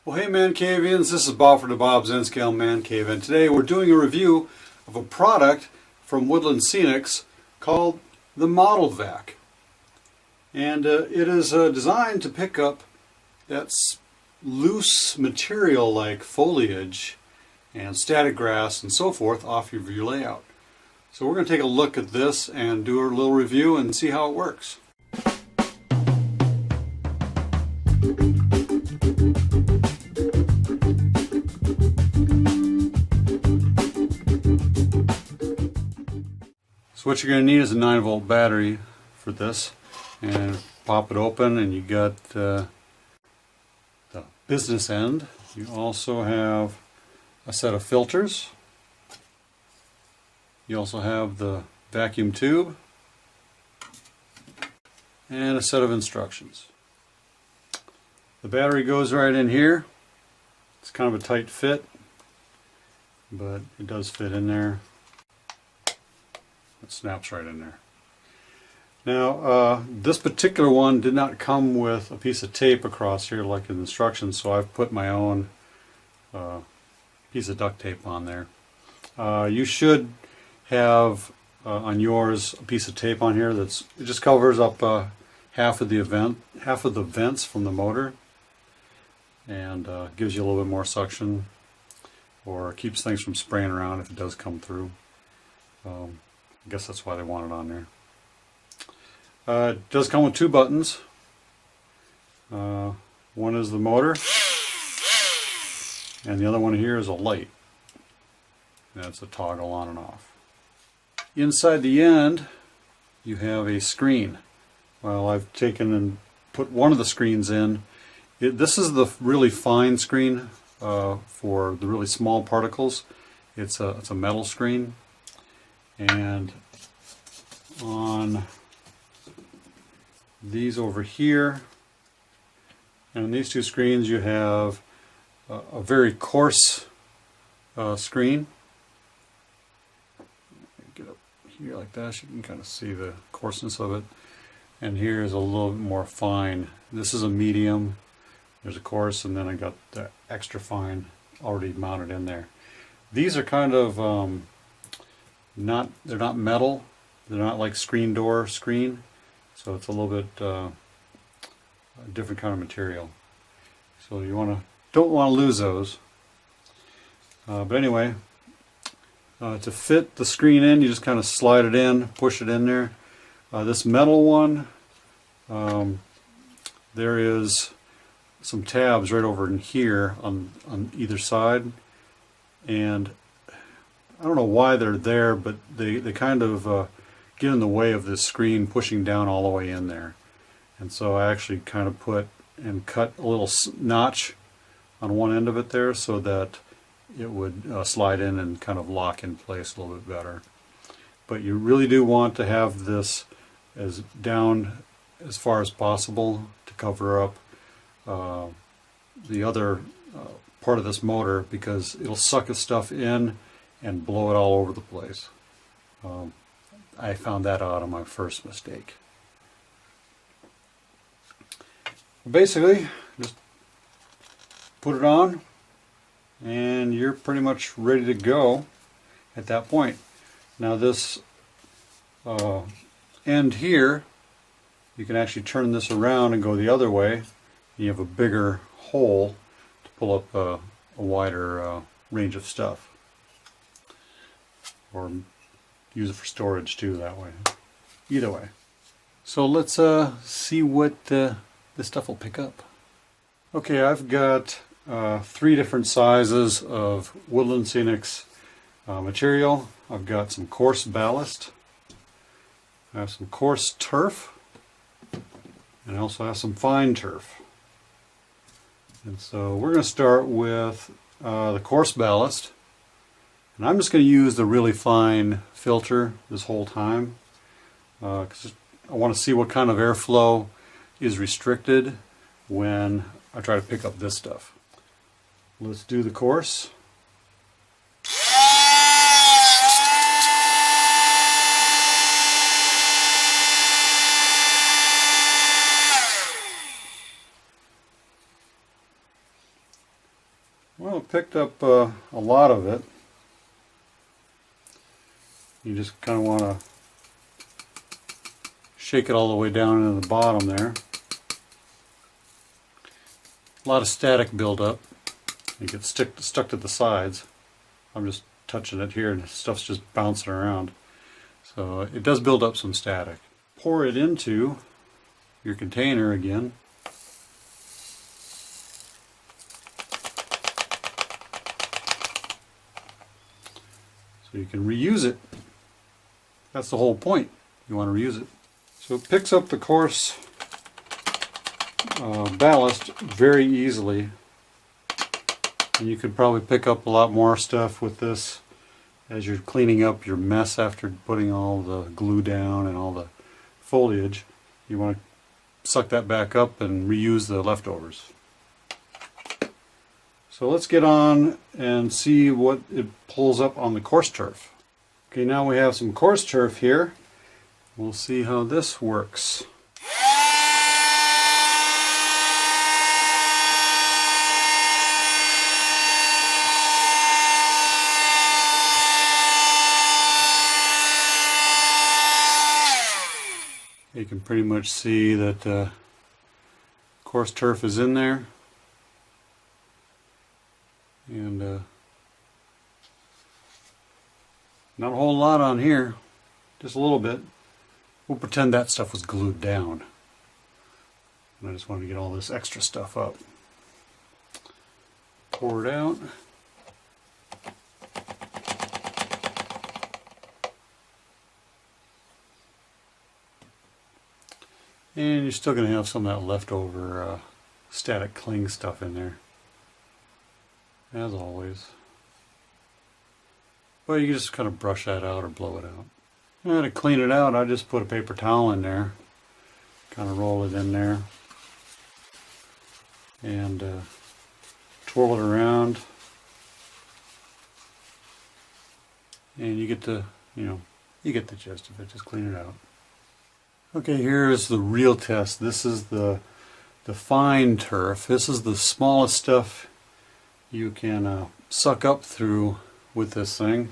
Well, hey ManCavians, this is Bob for DaBob's N-Scale ManCave, and today we're doing a review of a product from Woodland Scenics called the Model Vac. And it is designed to pick up that loose material like foliage and static grass and so forth off of your layout. So we're going to take a look at this and do a little review and see how it works. So what you're going to need is a 9-volt battery for this, and pop it open and you got the business end. You also have a set of filters. You also have the vacuum tube and a set of instructions. The battery goes right in here. It's kind of a tight fit, but it does fit in there. It snaps right in there. Now, this particular one did not come with a piece of tape across here like in the instructions, so I've put my own piece of duct tape on there. You should have on yours a piece of tape on here it just covers up half of the vents from the motor, and gives you a little bit more suction, or keeps things from spraying around if it does come through. I guess that's why they want it on there. It does come with two buttons. One is the motor, and the other one here is a light. That's a toggle on and off. Inside the end, you have a screen. Well, I've taken and put one of the screens in. This is the really fine screen for the really small particles. It's a metal screen. And on these over here, and on these two screens, you have a very coarse screen. Get up here like that, so you can kind of see the coarseness of it. And here is a little bit more fine. This is a medium. There's a coarse, and then I got the extra fine already mounted in there. These are kind of they're not metal. They're not like screen door screen, so it's a little bit a different kind of material. So you don't want to lose those. But anyway, to fit the screen in, you just kind of slide it in, push it in there. This metal one, there is some tabs right over in here on either side, and I don't know why they're there, but they kind of get in the way of this screen pushing down all the way in there. And so I actually kind of put and cut a little notch on one end of it there so that it would slide in and kind of lock in place a little bit better. But you really do want to have this as down as far as possible to cover up the other part of this motor, because it'll suck the stuff in and blow it all over the place. I found that out on my first mistake. Basically, just put it on and you're pretty much ready to go at that point. Now this end here, you can actually turn this around and go the other way. You have a bigger hole to pull up a wider range of stuff. Or use it for storage too that way. Either way. So let's see what this stuff will pick up. Okay, I've got 3 different sizes of Woodland Scenics material. I've got some coarse ballast. I have some coarse turf. And I also have some fine turf. And so we're going to start with the coarse ballast. And I'm just going to use the really fine filter this whole time, because I want to see what kind of airflow is restricted when I try to pick up this stuff. Let's do the coarse. Well, it picked up a lot of it. You just kind of want to shake it all the way down into the bottom there. A lot of static buildup. You get stuck to the sides. I'm just touching it here and stuff's just bouncing around. So it does build up some static. Pour it into your container again. So you can reuse it. That's the whole point. You want to reuse it. So it picks up the coarse ballast very easily. And you could probably pick up a lot more stuff with this as you're cleaning up your mess after putting all the glue down and all the foliage. You want to suck that back up and reuse the leftovers. So let's get on and see what it pulls up on the coarse turf. Okay, now we have some coarse turf here. We'll see how this works. You can pretty much see that coarse turf is in there, and not a whole lot on here, just a little bit. We'll pretend that stuff was glued down. And I just wanted to get all this extra stuff up. Pour it out. And you're still going to have some of that leftover static cling stuff in there, as always. But you can just kind of brush that out or blow it out. And to clean it out, I just put a paper towel in there, kind of roll it in there, and twirl it around. And you get the, you get the gist of it. Just clean it out. Okay, here's the real test. This is the fine turf. This is the smallest stuff you can suck up through with this thing.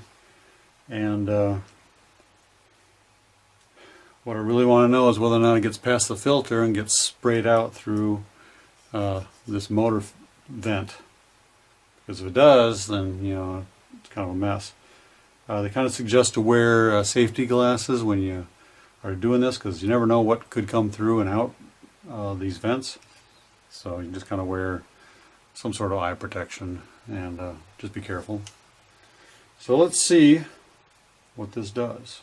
And what I really want to know is whether or not it gets past the filter and gets sprayed out through this motor vent. Because if it does, then it's kind of a mess. They kind of suggest to wear safety glasses when you are doing this, because you never know what could come through and out these vents. So you just kind of wear some sort of eye protection and just be careful. So let's see what this does.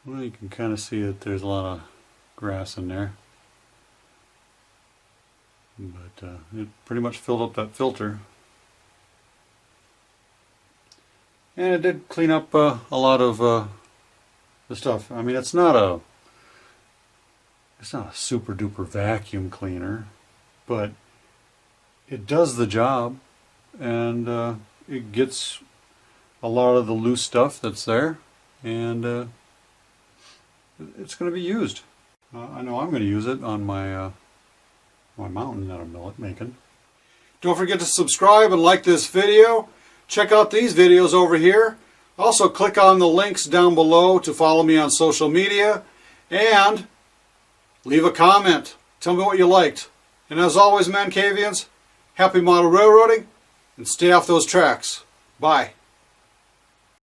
Well, you can kind of see that there's a lot of grass in there, but it pretty much filled up that filter, and it did clean up a lot of the stuff. I mean, it's not a super duper vacuum cleaner, but it does the job, and it gets a lot of the loose stuff that's there, and it's going to be used. I know I'm going to use it on my my mountain that I'm making. Don't forget to subscribe and like this video. Check out these videos over here. Also click on the links down below to follow me on social media. And leave a comment. Tell me what you liked. And as always, ManCavians, happy model railroading and stay off those tracks. Bye.